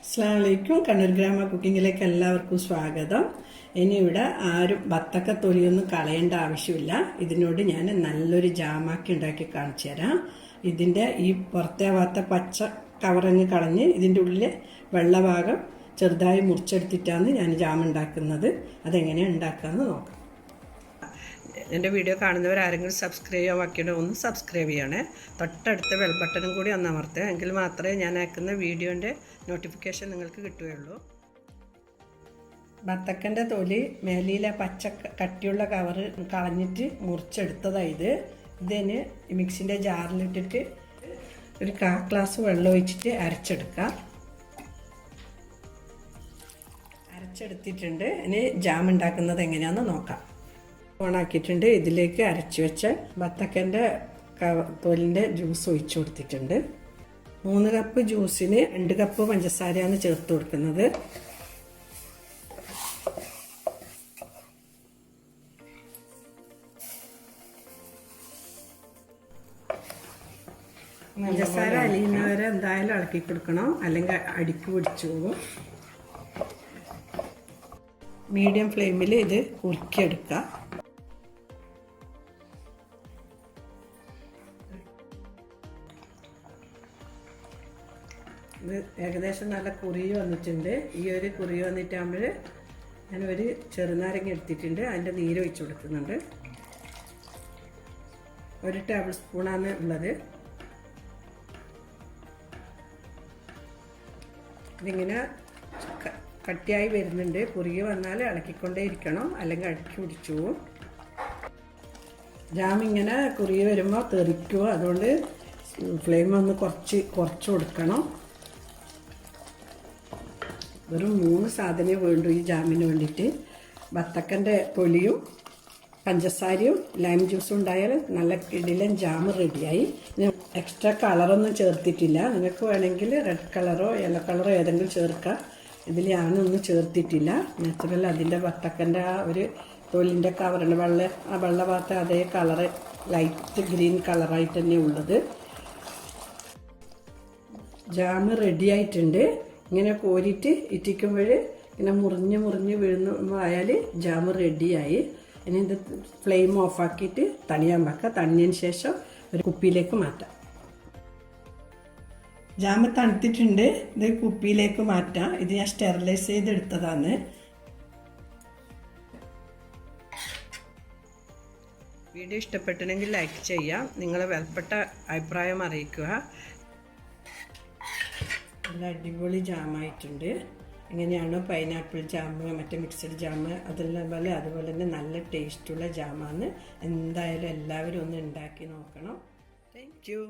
അസ്സലാമലൈക്കും. കണ്ണൂർ ഗ്രാമ കുക്കിങ്ങിലേക്ക് എല്ലാവർക്കും സ്വാഗതം. ഇനിയിവിടെ ആരും ബത്തക്ക തൊലിയൊന്നും കളയേണ്ട ആവശ്യമില്ല. ഇതിനോട് ഞാൻ നല്ലൊരു ജാമാക്കി ഉണ്ടാക്കി കാണിച്ചു തരാം. ഇതിൻ്റെ ഈ പുറത്തെ ഭാഗത്തെ പച്ച കവറങ്ങ് കളഞ്ഞ് ഇതിൻ്റെ ഉള്ളിൽ വെള്ളഭാഗം ചെറുതായി മുറിച്ചെടുത്തിട്ടാണ് ഞാൻ ജാം ഉണ്ടാക്കുന്നത്. അതെങ്ങനെയാണ് ഉണ്ടാക്കാമെന്ന് നോക്കാം. എൻ്റെ വീഡിയോ കാണുന്നവർ ആരെങ്കിലും സബ്സ്ക്രൈബ് ചെയ്യാൻ ബാക്കിയുണ്ടോ ഒന്ന് സബ്സ്ക്രൈബ് ചെയ്യണേ. തൊട്ടടുത്ത ബെൽ ബട്ടണും കൂടി ഒന്ന് അമർത്തുക. എങ്കിൽ മാത്രമേ ഞാൻ അയക്കുന്ന വീഡിയോൻ്റെ നോട്ടിഫിക്കേഷൻ നിങ്ങൾക്ക് കിട്ടുകയുള്ളൂ. ബത്തക്കൻ്റെ തൊലി മേലിയിലെ പച്ച കട്ടിയുള്ള കവറ് കളഞ്ഞിട്ട് മുറിച്ചെടുത്തതാണ് ഇതിന് മിക്സിൻ്റെ ജാറിലിട്ടിട്ട് ഒരു 1/4 ഗ്ലാസ് വെള്ളം ഒഴിച്ചിട്ട് അരച്ചെടുക്കാം. അരച്ചെടുത്തിട്ടുണ്ട്. ഇനി ജാം ഉണ്ടാക്കുന്നത് എങ്ങനെയാണെന്ന് നോക്കാം. ഓണാക്കിയിട്ടുണ്ട്. ഇതിലേക്ക് അരച്ചു വെച്ച ബത്തക്കൻ്റെ തോലിൻ്റെ ജ്യൂസ് ഒഴിച്ചു കൊടുത്തിട്ടുണ്ട്. 3 കപ്പ് ജ്യൂസിന് 2 കപ്പ് പഞ്ചസാരയാണ് ചേർത്ത് കൊടുക്കുന്നത്. പഞ്ചസാര അലിയുന്നവരെ എന്തായാലും ഇളക്കി കൊടുക്കണം, അല്ലെങ്കിൽ അടിക്ക് പിടിച്ചു പോകും. മീഡിയം ഫ്ലെയിമിൽ ഇത് കുറുക്കിയെടുക്കുക. ഇത് ഏകദേശം നല്ല കുറി വന്നിട്ടുണ്ട്. ഈ ഒരു കുറി വന്നിട്ടാകുമ്പോൾ ഞാനൊരു ചെറുനാരങ്ങ എടുത്തിട്ടുണ്ട്. അതിൻ്റെ നീര് ഒഴിച്ചു കൊടുക്കുന്നുണ്ട്. 1 ടേബിൾ സ്പൂണാണ് ഉള്ളത്. ഇതിങ്ങനെ കട്ടിയായി വരുന്നുണ്ട്. കുറുകി വന്നാൽ ഇളക്കിക്കൊണ്ടേ ഇരിക്കണം, അല്ലെങ്കിൽ അടിക്കി പിടിച്ചു പോവും. ജാം ഇങ്ങനെ കുറുകി വരുമ്പോൾ തെറിക്കുക. അതുകൊണ്ട് ഫ്ലെയിം ഒന്ന് കുറച്ച് കൊടുക്കണം. വെറും 3 സാധനമേ വേണ്ടൂ ഈ ജാമിന് വേണ്ടിയിട്ട്. ബത്തക്കൻ്റെ തൊലിയും പഞ്ചസാരയും ലൈം ജ്യൂസും ഉണ്ടായാൽ നല്ല കിടിലൻ ജാം റെഡിയായി. എക്സ്ട്രാ കളറൊന്നും ചേർത്തിട്ടില്ല. നിങ്ങൾക്ക് വേണമെങ്കിൽ റെഡ് കളറോ യെല്ലോ കളറോ ഏതെങ്കിലും ചേർക്കാം. ഇതിൽ ഞാനൊന്നും ചേർത്തിട്ടില്ല. നാച്ചുറൽ അതിൻ്റെ ബത്തക്കൻ്റെ ആ ഒരു തൊലിൻ്റെ കവറുണ്ട്, വെള്ള ഭാഗത്തെ അതേ കളറ്, ലൈറ്റ് ഗ്രീൻ കളറായിട്ട് തന്നെ ഉള്ളത്. ജാം റെഡിയായിട്ടുണ്ട്. ഇങ്ങനെ കോരിയിട്ട് ഇറ്റിക്കുമ്പോൾ ഇങ്ങനെ മുറിഞ്ഞ് വീഴുന്നതായാൽ ജാം റെഡിയായി. ഇനി ഇത് ഫ്ലെയിം ഓഫാക്കിയിട്ട് തണിയാൻ വെക്കാം. തണിഞ്ഞതിന് ശേഷം ഒരു കുപ്പിയിലേക്ക് മാറ്റാം. ജാം തണുത്തിട്ടുണ്ട്. ഇത് കുപ്പിയിലേക്ക് മാറ്റാം. ഇത് ഞാൻ സ്റ്റെറിലൈസ് ചെയ്തെടുത്തതാണ്. വീഡിയോ ഇഷ്ടപ്പെട്ടിട്ടുണ്ടെങ്കിൽ ലൈക്ക് ചെയ്യാം. നിങ്ങളെ വിലപ്പെട്ട അഭിപ്രായം അറിയിക്കുക. നല്ല അടിപൊളി ജാമായിട്ടുണ്ട്. എങ്ങനെയാണോ പൈനാപ്പിൾ ജാം, മറ്റേ മിക്സഡ് ജാം അതുപോലെ തന്നെ നല്ല ടേസ്റ്റുള്ള ജാമാണ്. എന്തായാലും എല്ലാവരും ഒന്ന് ഉണ്ടാക്കി നോക്കണം. Thank you.